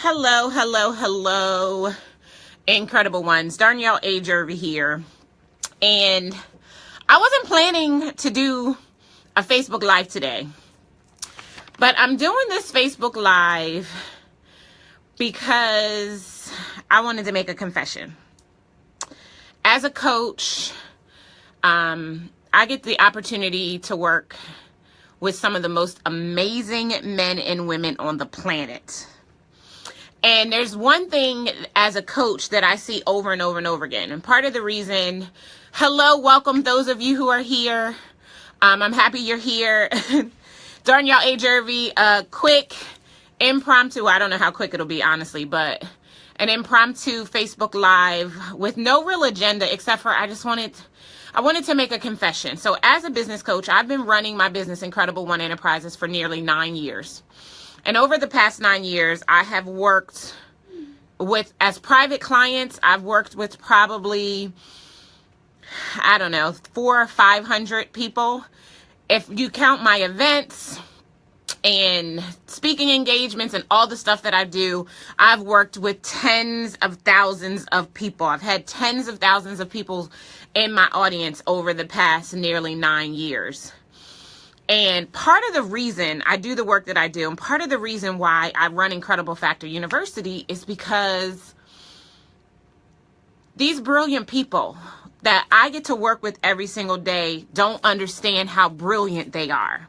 Hello, hello, hello, incredible ones. Darnyelle Jervey here. And I wasn't planning to do a Facebook Live today, but I'm doing this Facebook Live because I wanted to make a confession. As a coach, I get the opportunity to work with some of the most amazing men and women on the planet. And there's one thing as a coach that I see over and over and over again. And part of the reason, hello, welcome those of you who are here. I'm happy you're here. Darnyelle Jervey, quick, impromptu, I don't know how quick it'll be, honestly, but an impromptu Facebook Live with no real agenda except for I wanted to make a confession. So as a business coach, I've been running my business, Incredible One Enterprises, for nearly 9 years. And over the past 9 years, I have worked as private clients, I've worked with probably, 400 or 500 people. If you count my events and speaking engagements and all the stuff that I do, I've worked with tens of thousands of people. I've had tens of thousands of people in my audience over the past nearly 9 years. And part of the reason I do the work that I do, and part of the reason why I run Incredible Factor University, is because these brilliant people that I get to work with every single day don't understand how brilliant they are.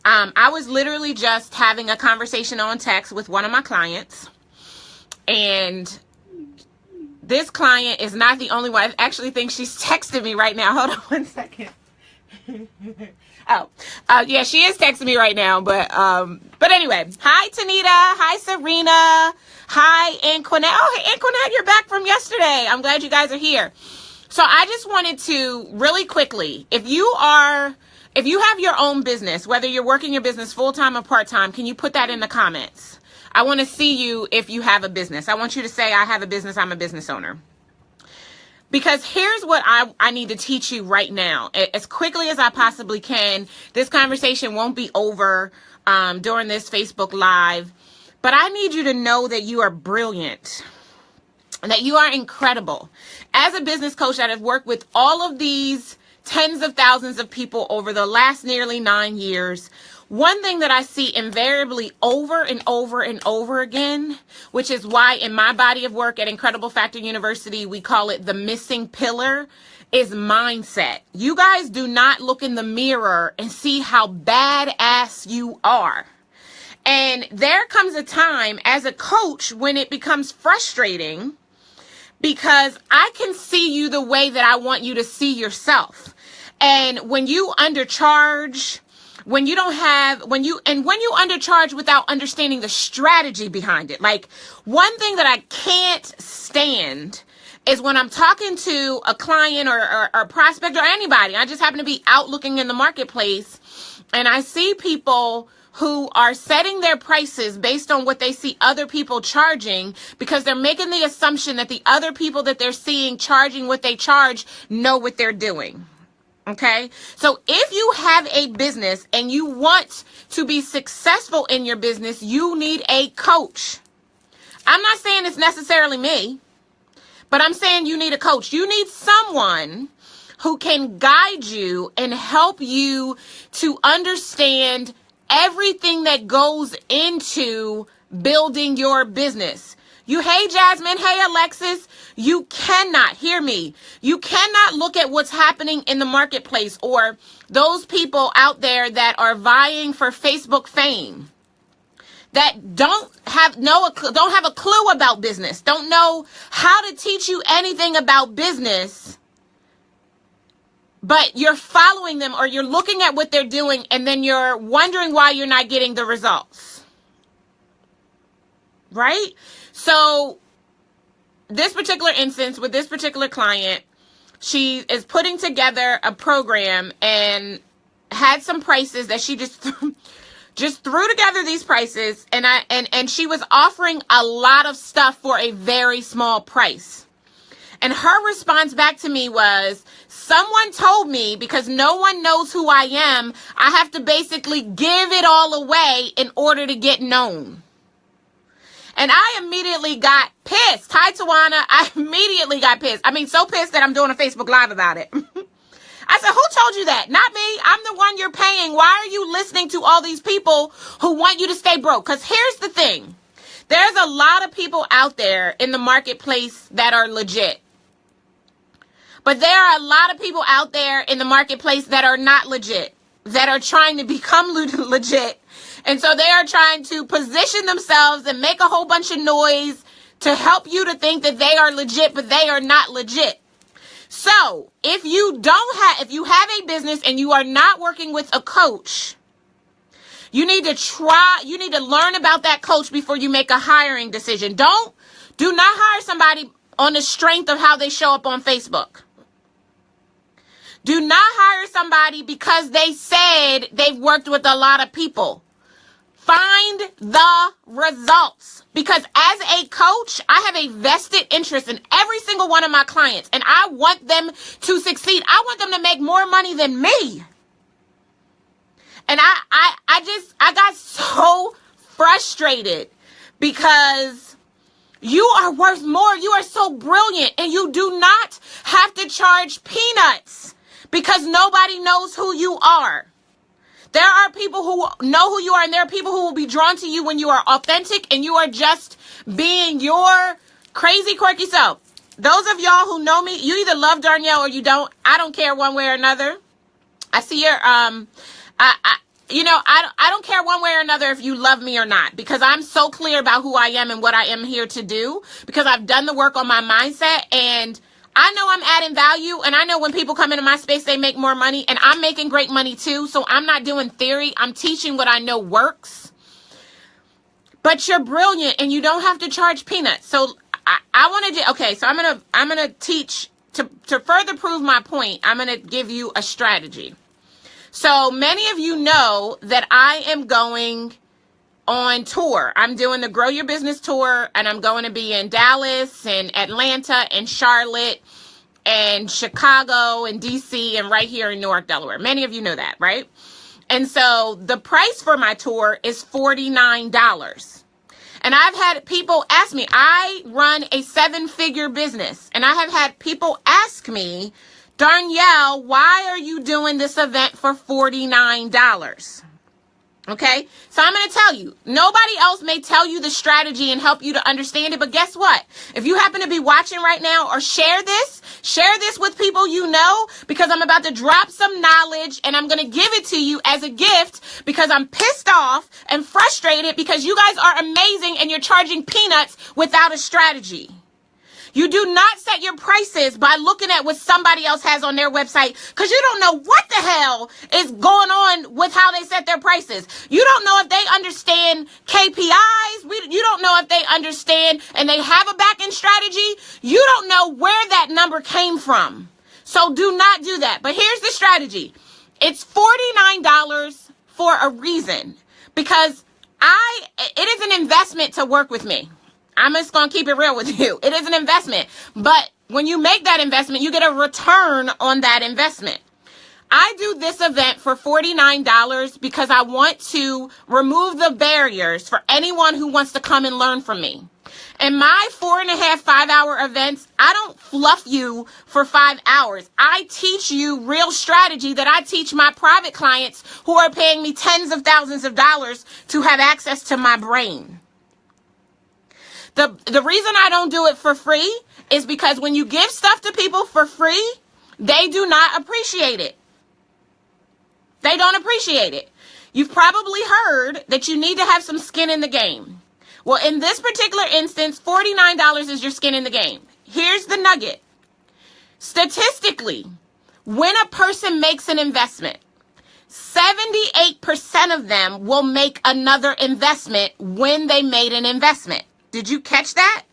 I was literally just having a conversation on text with one of my clients, and this client is not the only one. I actually think she's texting me right now. Hold on one second. Yeah, she is texting me right now, but anyway, hi Tanita, hi Serena, hi Anquinette. Oh, hey Anquinette, you're back from yesterday. I'm glad you guys are here. So I just wanted to really quickly, if you have your own business, whether you're working your business full-time or part-time, can you put that in the comments? I want to see you if you have a business. I want you to say, I have a business, I'm a business owner. Because here's what I need to teach you right now, as quickly as I possibly can. This conversation won't be over during this Facebook Live, but I need you to know that you are brilliant, that you are incredible. As a business coach that has worked with all of these tens of thousands of people over the last nearly 9 years, one thing that I see invariably over and over and over again, which is why in my body of work at Incredible Factor University, we call it the missing pillar, is mindset. You guys do not look in the mirror and see how badass you are. And there comes a time as a coach when it becomes frustrating because I can see you the way that I want you to see yourself. And when you undercharge, when you undercharge without understanding the strategy behind it. Like, one thing that I can't stand is when I'm talking to a client or a prospect or anybody, I just happen to be out looking in the marketplace, and I see people who are setting their prices based on what they see other people charging because they're making the assumption that the other people that they're seeing charging what they charge know what they're doing. Okay, so if you have a business and you want to be successful in your business, you need a coach. I'm not saying it's necessarily me, but I'm saying you need a coach. You need someone who can guide you and help you to understand everything that goes into building your business. Hey Jasmine, hey Alexis, you cannot hear me. You cannot look at what's happening in the marketplace or those people out there that are vying for Facebook fame that don't have a clue about business, don't know how to teach you anything about business, but you're following them or you're looking at what they're doing and then you're wondering why you're not getting the results. Right? So this particular instance with this particular client, she is putting together a program and had some prices that she just threw together these prices, and she was offering a lot of stuff for a very small price. And her response back to me was, someone told me because no one knows who I am, I have to basically give it all away in order to get known. And I immediately got pissed. Hi, Tawana. I immediately got pissed. I mean, so pissed that I'm doing a Facebook Live about it. I said, who told you that? Not me. I'm the one you're paying. Why are you listening to all these people who want you to stay broke? Because here's the thing. There's a lot of people out there in the marketplace that are legit. But there are a lot of people out there in the marketplace that are not legit, that are trying to become legit. And so they are trying to position themselves and make a whole bunch of noise to help you to think that they are legit, but they are not legit. So if you have a business and you are not working with a coach, you need to learn about that coach before you make a hiring decision. Do not hire somebody on the strength of how they show up on Facebook. Do not hire somebody because they said they've worked with a lot of people. Find the results. Because as a coach, I have a vested interest in every single one of my clients. And I want them to succeed. I want them to make more money than me. And I got so frustrated because you are worth more. You are so brilliant. And you do not have to charge peanuts because nobody knows who you are. There are people who know who you are, and there are people who will be drawn to you when you are authentic and you are just being your crazy, quirky self. Those of y'all who know me, you either love Darnyelle or you don't. I don't care one way or another. I see your, I don't care one way or another if you love me or not, because I'm so clear about who I am and what I am here to do, because I've done the work on my mindset, and I know I'm adding value, and I know when people come into my space, they make more money, and I'm making great money too. So I'm not doing theory. I'm teaching what I know works. But you're brilliant, and you don't have to charge peanuts. So I want to do, okay, so I'm gonna teach to further prove my point. I'm gonna give you a strategy. So many of you know that I am going on tour. I'm doing the Grow Your Business tour, and I'm going to be in Dallas and Atlanta and Charlotte and Chicago and DC and right here in Newark, Delaware. Many of you know that, right? And so the price for my tour is $49. And I've had people ask me, I run a 7-figure business, and I have had people ask me, Darnyelle, why are you doing this event for $49? Okay, so I'm going to tell you, nobody else may tell you the strategy and help you to understand it. But guess what? If you happen to be watching right now, or share this with people you know, because I'm about to drop some knowledge and I'm going to give it to you as a gift because I'm pissed off and frustrated because you guys are amazing and you're charging peanuts without a strategy. You do not set your prices by looking at what somebody else has on their website, because you don't know what the hell is going on with how they set their prices. You don't know if they understand KPIs. You don't know if they understand and they have a back-end strategy. You don't know where that number came from. So do not do that. But here's the strategy. It's $49 for a reason, because it is an investment to work with me. I'm just going to keep it real with you. It is an investment. But when you make that investment, you get a return on that investment. I do this event for $49 because I want to remove the barriers for anyone who wants to come and learn from me. In my 4.5, 5-hour events, I don't fluff you for 5 hours. I teach you real strategy that I teach my private clients who are paying me tens of thousands of dollars to have access to my brain. The reason I don't do it for free is because when you give stuff to people for free, they do not appreciate it. They don't appreciate it. You've probably heard that you need to have some skin in the game. Well, in this particular instance, $49 is your skin in the game. Here's the nugget. Statistically, when a person makes an investment, 78% of them will make another investment when they made an investment. Did you catch that?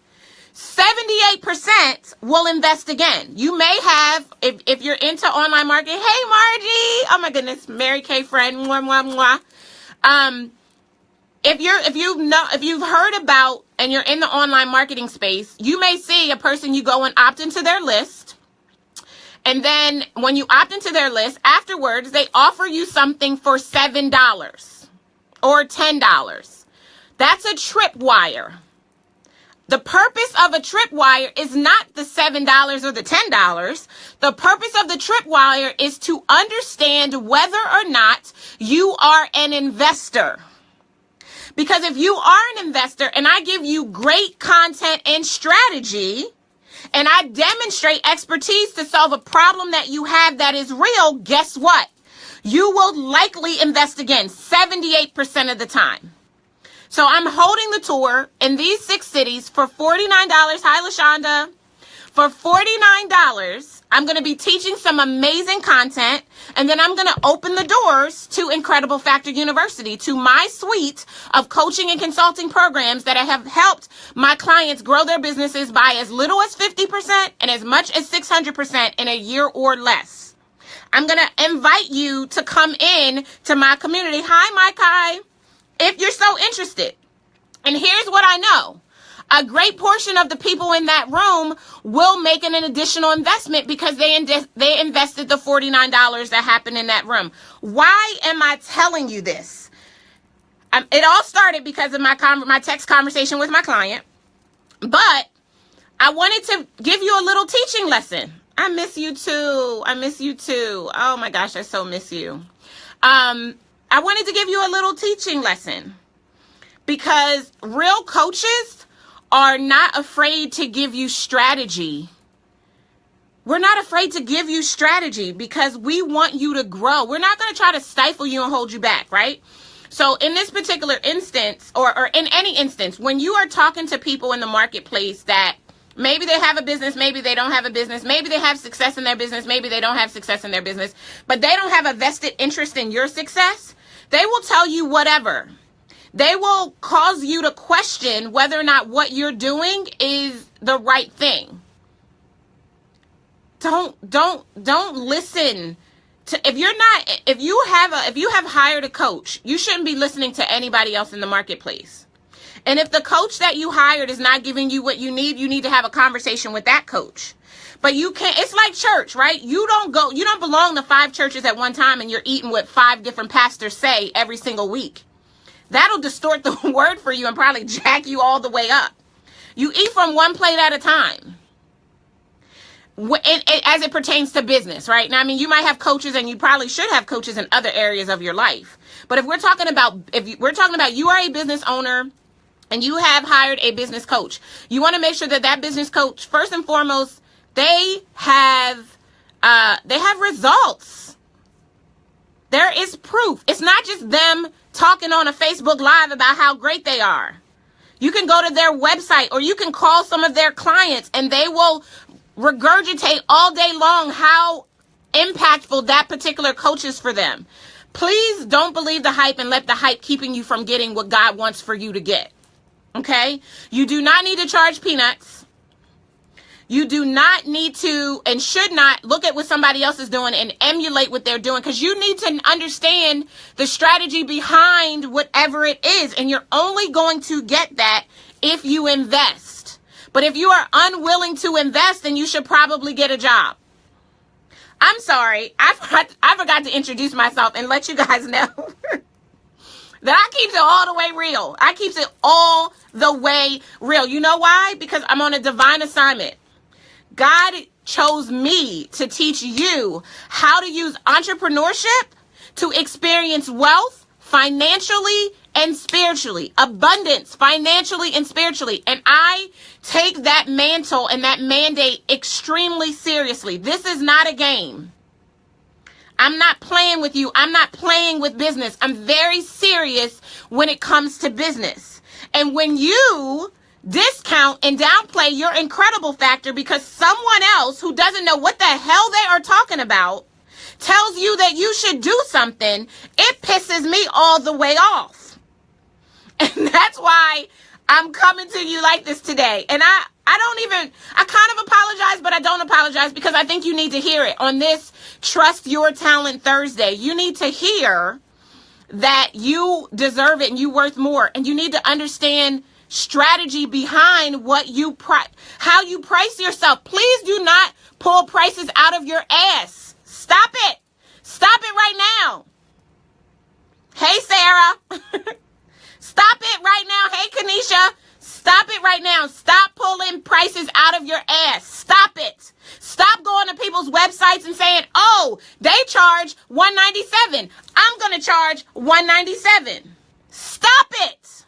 78% will invest again. You may have, if you're into online marketing, hey Margie, oh my goodness, Mary Kay friend, mwah, mwah, mwah. If you've heard about and you're in the online marketing space, you may see a person, you go and opt into their list. And then when you opt into their list, afterwards, they offer you something for $7 or $10. That's a tripwire. The purpose of a tripwire is not the $7 or the $10. The purpose of the tripwire is to understand whether or not you are an investor. Because if you are an investor and I give you great content and strategy, and I demonstrate expertise to solve a problem that you have that is real, guess what? You will likely invest again 78% of the time. So I'm holding the tour in these 6 cities for $49. Hi, LaShonda. For $49, I'm going to be teaching some amazing content, and then I'm going to open the doors to Incredible Factor University, to my suite of coaching and consulting programs that have helped my clients grow their businesses by as little as 50% and as much as 600% in a year or less. I'm going to invite you to come in to my community. Hi, Mike. Hi. If you're so interested. And here's what I know. A great portion of the people in that room will make an additional investment because they invested the $49 that happened in that room. Why am I telling you this? It all started because of my text conversation with my client. But I wanted to give you a little teaching lesson. I miss you too. I miss you too. Oh my gosh, I so miss you. I wanted to give you a little teaching lesson because real coaches are not afraid to give you strategy. We're not afraid to give you strategy because we want you to grow. We're not going to try to stifle you and hold you back, right? So in this particular instance, or in any instance, when you are talking to people in the marketplace that maybe they have a business, maybe they don't have a business, maybe they have success in their business, maybe they don't have success in their business, but they don't have a vested interest in your success, they will tell you whatever. They will cause you to question whether or not what you're doing is the right thing. Don't listen to, if you have hired a coach, you shouldn't be listening to anybody else in the marketplace. And if the coach that you hired is not giving you what you need to have a conversation with that coach. But you can't, it's like church, right? You don't belong to 5 churches at one time and you're eating what 5 different pastors say every single week. That'll distort the word for you and probably jack you all the way up. You eat from one plate at a time. As it pertains to business, right? Now, I mean, you might have coaches and you probably should have coaches in other areas of your life. But if we're talking about you are a business owner and you have hired a business coach, you want to make sure that business coach, first and foremost, they have results. There is proof. It's not just them talking on a Facebook Live about how great they are. You can go to their website or you can call some of their clients and they will regurgitate all day long how impactful that particular coach is for them. Please don't believe the hype and let the hype keeping you from getting what God wants for you to get. Okay? You do not need to charge peanuts. You do not need to and should not look at what somebody else is doing and emulate what they're doing, because you need to understand the strategy behind whatever it is. And you're only going to get that if you invest. But if you are unwilling to invest, then you should probably get a job. I'm sorry. I forgot to introduce myself and let you guys know that I keeps it all the way real. I keeps it all the way real. You know why? Because I'm on a divine assignment. God chose me to teach you how to use entrepreneurship to experience wealth financially and spiritually, abundance financially and spiritually. And I take that mantle and that mandate extremely seriously. This is not a game. I'm not playing with you. I'm not playing with business. I'm very serious when it comes to business. And when you discount and downplay your incredible factor because someone else who doesn't know what the hell they are talking about tells you that you should do something, it pisses me all the way off. And that's why I'm coming to you like this today. And I kind of apologize, but I don't apologize because I think you need to hear it on this Trust Your Talent Thursday. You need to hear that you deserve it and you're worth more. And you need to understand strategy behind what you how you price yourself. Please do not pull prices out of your ass. Stop it. Stop it right now. Hey, Sarah. Stop it right now. Hey, Kanisha. Stop it right now. Stop pulling prices out of your ass. Stop it. Stop going to people's websites and saying, oh, they charge $197. I'm going to charge $197. Stop it.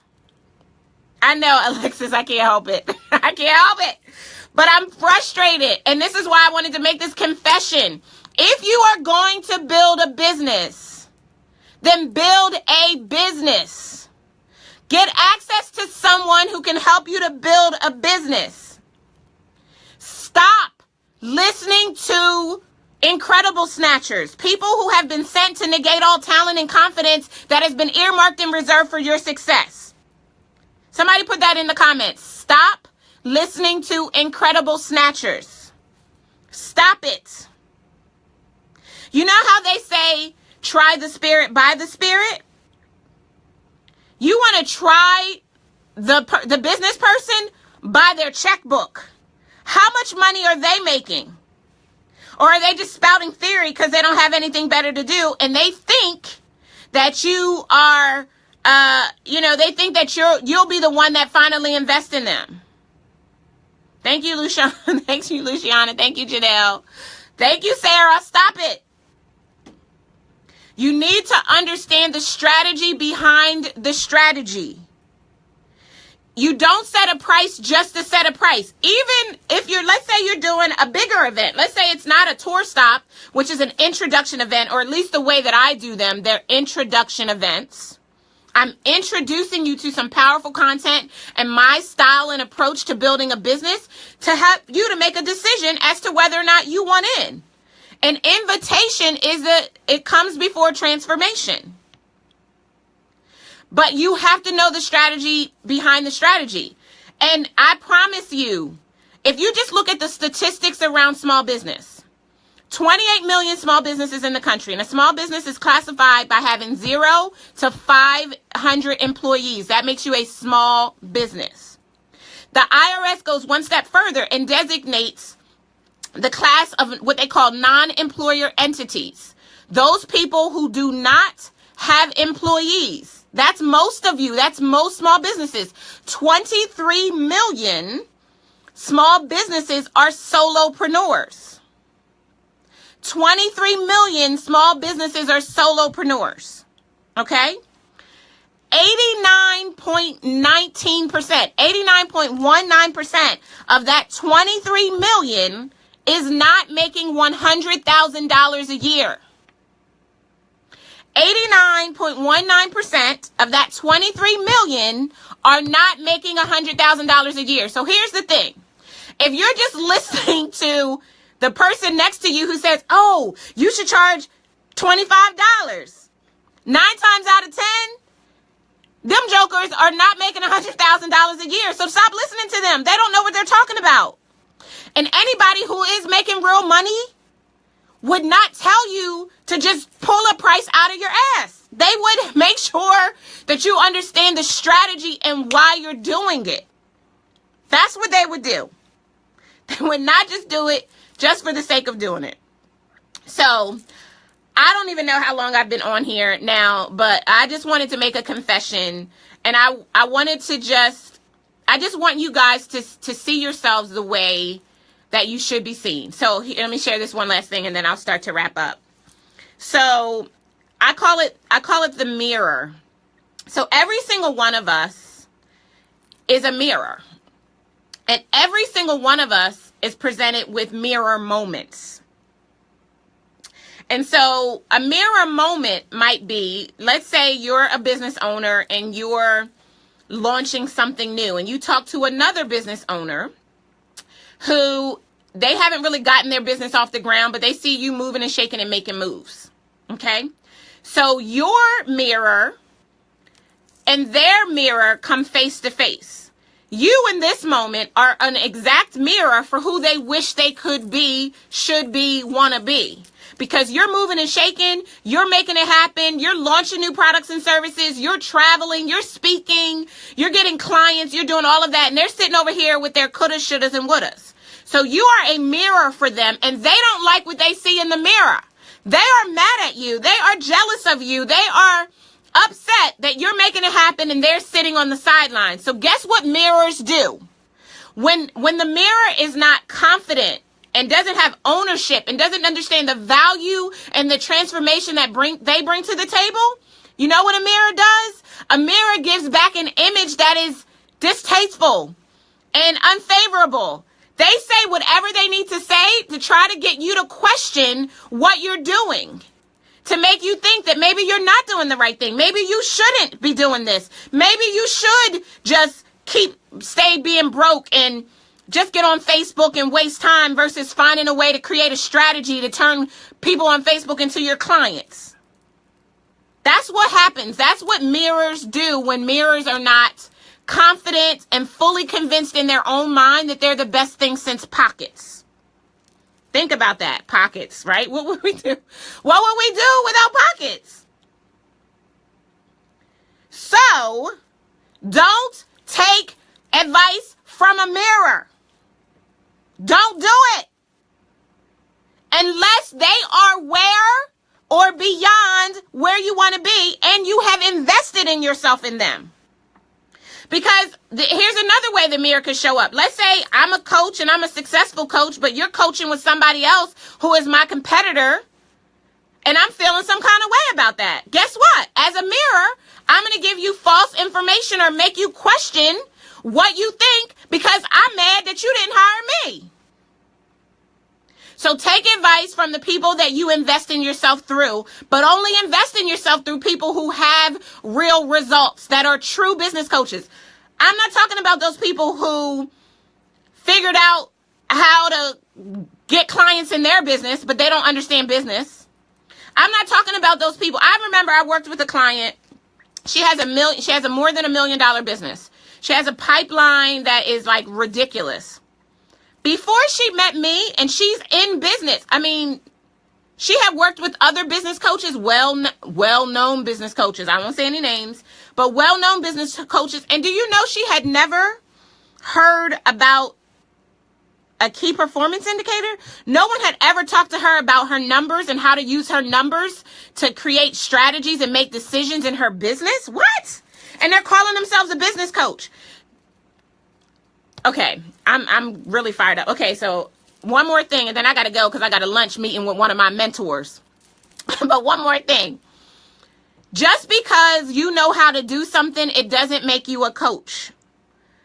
I know, Alexis, I can't help it. I can't help it. But I'm frustrated. And this is why I wanted to make this confession. If you are going to build a business, then build a business. Get access to someone who can help you to build a business. Stop listening to incredible snatchers, people who have been sent to negate all talent and confidence that has been earmarked and reserved for your success. Somebody put that in the comments. Stop listening to incredible snatchers. Stop it. You know how they say, try the spirit by the spirit? You want to try the business person by their checkbook. How much money are they making? Or are they just spouting theory because they don't have anything better to do? And they think that you are, they think that you'll be the one that finally invests in them. Thank you, Luciana. Thank you, Luciana. Thank you, Janelle. Thank you, Sarah. Stop it. You need to understand the strategy behind the strategy. You don't set a price just to set a price. Even if let's say you're doing a bigger event. Let's say it's not a tour stop, which is an introduction event, or at least the way that I do them, they're introduction events. I'm introducing you to some powerful content and my style and approach to building a business to help you to make a decision as to whether or not you want in. An invitation it comes before transformation. But you have to know the strategy behind the strategy. And I promise you, if you just look at the statistics around small business, 28 million small businesses in the country. And a small business is classified by having 0 to 500 employees. That makes you a small business. The IRS goes one step further and designates the class of what they call non-employer entities. Those people who do not have employees. That's most of you. That's most small businesses. 23 million small businesses are solopreneurs. 23 million small businesses are solopreneurs. Okay? 89.19%, 89.19% of that 23 million is not making $100,000 a year. 89.19% of that 23 million are not making $100,000 a year. So here's the thing. If you're just listening to the person next to you who says, oh, you should charge $25, 9 times out of 10, them jokers are not making $100,000 a year. So stop listening to them. They don't know what they're talking about. And anybody who is making real money would not tell you to just pull a price out of your ass. They would make sure that you understand the strategy and why you're doing it. That's what they would do. They would not just do it just for the sake of doing it. So I don't even know how long I've been on here now, but I just wanted to make a confession. And I just want you guys to see yourselves the way that you should be seen. So let me share this one last thing and then I'll start to wrap up. So I call it the mirror. So every single one of us is a mirror. And every single one of us is presented with mirror moments. And so a mirror moment might be, let's say you're a business owner and you're launching something new and you talk to another business owner who they haven't really gotten their business off the ground, but they see you moving and shaking and making moves. Okay? So your mirror and their mirror come face to face. You in this moment are an exact mirror for who they wish they could be, should be, want to be. Because you're moving and shaking, you're making it happen, you're launching new products and services, you're traveling, you're speaking, you're getting clients, you're doing all of that, and they're sitting over here with their couldas, shouldas, and wouldas. So you are a mirror for them, and they don't like what they see in the mirror. They are mad at you. They are jealous of you. They are upset that you're making it happen and they're sitting on the sidelines. So guess what mirrors do? When the mirror is not confident and doesn't have ownership and doesn't understand the value and the transformation that they bring to the table, you know what a mirror does? A mirror gives back an image that is distasteful and unfavorable. They say whatever they need to say to try to get you to question what you're doing, to make you think that maybe you're not doing the right thing. Maybe you shouldn't be doing this. Maybe you should just stay being broke and just get on Facebook and waste time versus finding a way to create a strategy to turn people on Facebook into your clients. That's what happens. That's what mirrors do when mirrors are not confident and fully convinced in their own mind that they're the best thing since pockets. Think about that. Pockets, right? What would we do? What would we do without pockets? So, don't take advice from a mirror. Don't do it unless they are where or beyond where you want to be and you have invested in yourself in them. Because here's another way the mirror could show up. Let's say I'm a coach and I'm a successful coach, but you're coaching with somebody else who is my competitor, and I'm feeling some kind of way about that. Guess what? As a mirror, I'm going to give you false information or make you question what you think because I'm mad that you didn't hire me. So take advice from the people that you invest in yourself through, but only invest in yourself through people who have real results, that are true business coaches. I'm not talking about those people who figured out how to get clients in their business, but they don't understand business. I'm not talking about those people. I remember I worked with a client. She has a more than $1 million business. She has a pipeline that is like ridiculous. Before she met me, and she's in business, I mean, she had worked with other business coaches, well-known business coaches. I won't say any names, but well-known business coaches. And do you know she had never heard about a key performance indicator? No one had ever talked to her about her numbers and how to use her numbers to create strategies and make decisions in her business. What? And they're calling themselves a business coach. Okay, I'm really fired up. Okay, so one more thing, and then I got to go because I got a lunch meeting with one of my mentors. But one more thing. Just because you know how to do something, it doesn't make you a coach.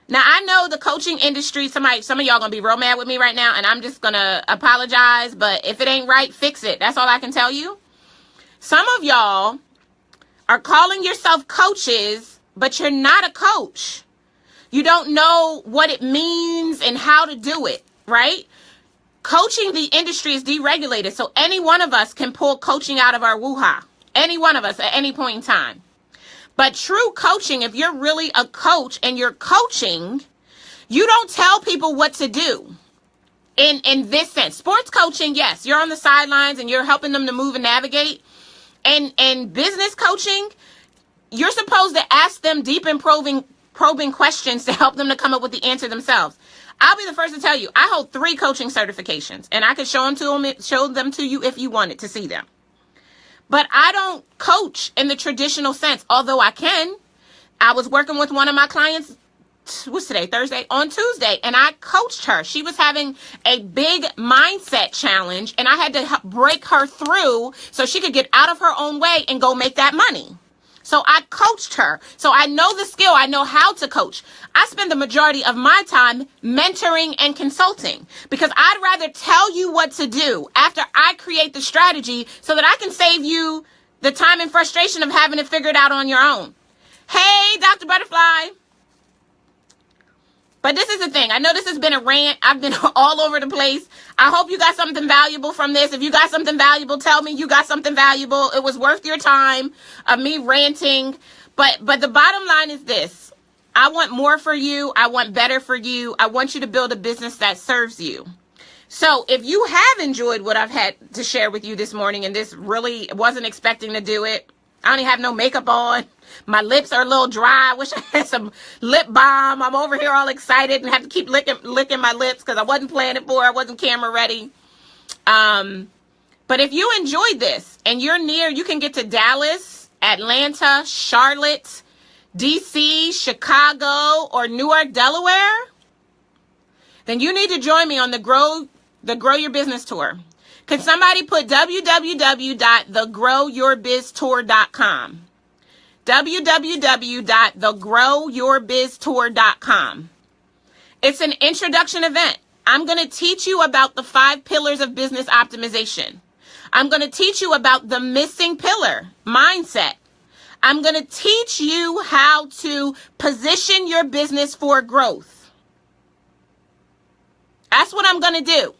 Now, I know the coaching industry, some of y'all going to be real mad with me right now, and I'm just going to apologize. But if it ain't right, fix it. That's all I can tell you. Some of y'all are calling yourself coaches, but you're not a coach. You don't know what it means and how to do it, right? Coaching, the industry is deregulated, so any one of us can pull coaching out of our woo-ha. Any one of us at any point in time. But true coaching, if you're really a coach and you're coaching, you don't tell people what to do. In this sense, sports coaching, yes, you're on the sidelines and you're helping them to move and navigate. And business coaching, you're supposed to ask them deep and probing questions to help them to come up with the answer themselves. I'll be the first to tell you, I hold 3 coaching certifications, and I could show them to you if you wanted to see them. But I don't coach in the traditional sense, although I can. I was working with one of my clients, what's today, Thursday? On Tuesday, and I coached her. She was having a big mindset challenge, and I had to break her through so she could get out of her own way and go make that money. So I coached her. So I know the skill. I know how to coach. I spend the majority of my time mentoring and consulting because I'd rather tell you what to do after I create the strategy so that I can save you the time and frustration of having it figured out on your own. Hey, Dr. Butterfly. But this is the thing. I know this has been a rant. I've been all over the place. I hope you got something valuable from this. If you got something valuable, tell me you got something valuable. It was worth your time of me ranting. But the bottom line is this. I want more for you. I want better for you. I want you to build a business that serves you. So if you have enjoyed what I've had to share with you this morning, and this really wasn't expecting to do it, I don't even have no makeup on. My lips are a little dry. I wish I had some lip balm. I'm over here all excited and have to keep licking my lips because I wasn't planning for it. I wasn't camera ready. But if you enjoyed this and you're near, you can get to Dallas Atlanta, Charlotte, DC, Chicago, or Newark, Delaware, then you need to join me on the Grow Your Business Tour. Can somebody put www.thegrowyourbiztour.com? www.thegrowyourbiztour.com. It's an introduction event. I'm going to teach you about the 5 pillars of business optimization. I'm going to teach you about the missing pillar, mindset. I'm going to teach you how to position your business for growth. That's what I'm going to do.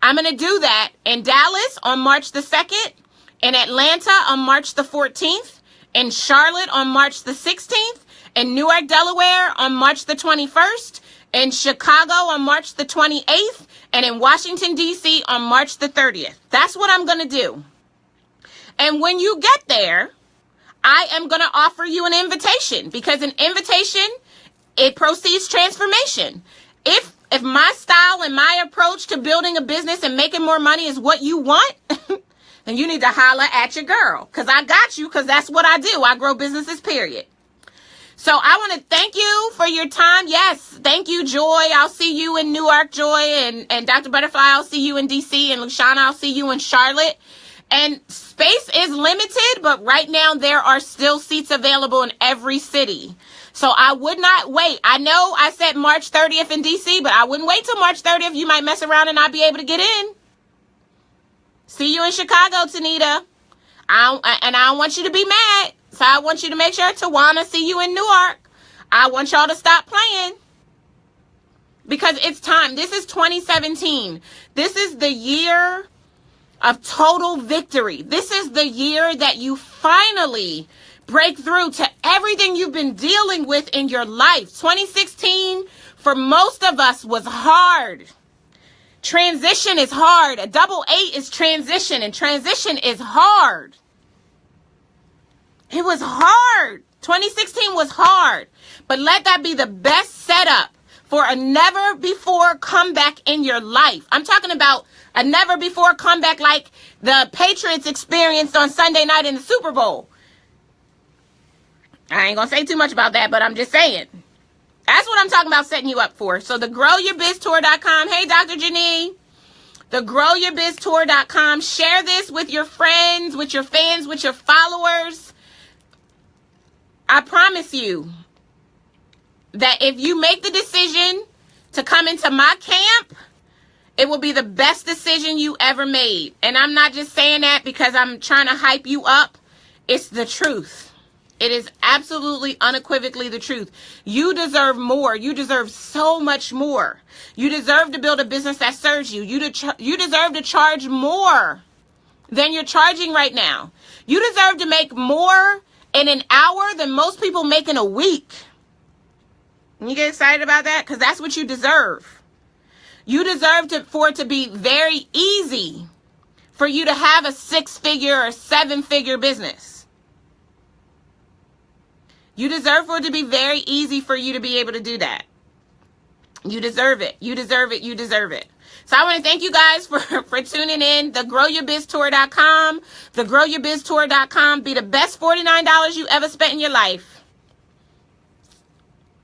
I'm going to do that in Dallas on March the 2nd, in Atlanta on March the 14th, in Charlotte on March the 16th, in Newark, Delaware on March the 21st, in Chicago on March the 28th, and in Washington, D.C. on March the 30th. That's what I'm going to do. And when you get there, I am going to offer you an invitation, because an invitation, it precedes transformation. If my style and my approach to building a business and making more money is what you want, then you need to holler at your girl, because I got you, because that's what I do. I grow businesses, period. So I want to thank you for your time. Yes, thank you, Joy. I'll see you in Newark, Joy, and Dr. Butterfly, I'll see you in DC, and Luciana, I'll see you in Charlotte. And space is limited, but right now there are still seats available in every city. So I would not wait. I know I said March 30th in DC, but I wouldn't wait till March 30th. You might mess around and not be able to get in. See you in Chicago, Tanita. I don't want you to be mad. So I want you to make sure Tawana see you in Newark. I want y'all to stop playing, because it's time. This is 2017. This is the year of total victory. This is the year that you finally break through to everything you've been dealing with in your life. 2016, for most of us, was hard. Transition is hard. A 888 is transition, and transition is hard. It was hard. 2016 was hard. But let that be the best setup for a never before comeback in your life. I'm talking about a never before comeback like the Patriots experienced on Sunday night in the Super Bowl. I ain't going to say too much about that, but I'm just saying. That's what I'm talking about setting you up for. So the GrowYourBizTour.com. Hey, Dr. Janine. The GrowYourBizTour.com. Share this with your friends, with your fans, with your followers. I promise you that if you make the decision to come into my camp, it will be the best decision you ever made. And I'm not just saying that because I'm trying to hype you up. It's the truth. It is absolutely unequivocally the truth. You deserve more. You deserve so much more. You deserve to build a business that serves you. You deserve to charge more than you're charging right now. You deserve to make more in an hour than most people make in a week. You get excited about that? Because that's what you deserve. You deserve for it to be very easy for you to have a 6-figure or 7-figure business. You deserve for it to be very easy for you to be able to do that. You deserve it. You deserve it. You deserve it. So I want to thank you guys for tuning in. The GrowYourBizTour.com. The GrowYourBizTour.com. Be the best $49 you ever spent in your life.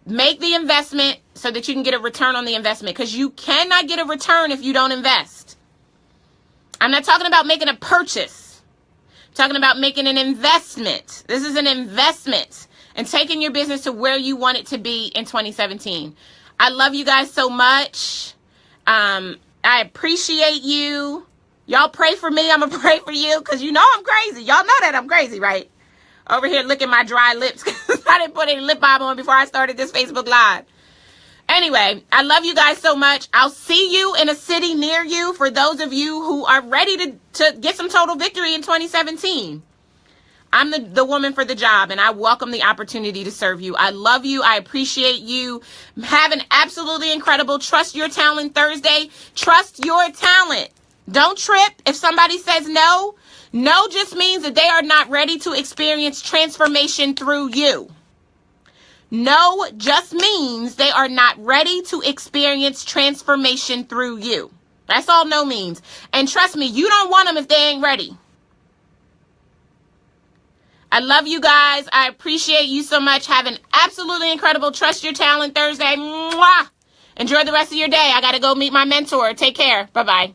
Make the investment so that you can get a return on the investment, because you cannot get a return if you don't invest. I'm not talking about making a purchase. I'm talking about making an investment. This is an investment and taking your business to where you want it to be in 2017. I love you guys so much. I appreciate you. Y'all pray for me. I'm going to pray for you, because you know I'm crazy. Y'all know that I'm crazy, right? Over here licking my dry lips because I didn't put any lip balm on before I started this Facebook Live. Anyway, I love you guys so much. I'll see you in a city near you for those of you who are ready to get some total victory in 2017. I'm the woman for the job, and I welcome the opportunity to serve you. I love you. I appreciate you. Have an absolutely incredible Trust Your Talent Thursday. Trust your talent. Don't trip if somebody says no. No just means that they are not ready to experience transformation through you. No just means they are not ready to experience transformation through you. That's all no means. And trust me, you don't want them if they ain't ready. I love you guys. I appreciate you so much. Have an absolutely incredible Trust Your Talent Thursday. Mwah! Enjoy the rest of your day. I got to go meet my mentor. Take care. Bye-bye.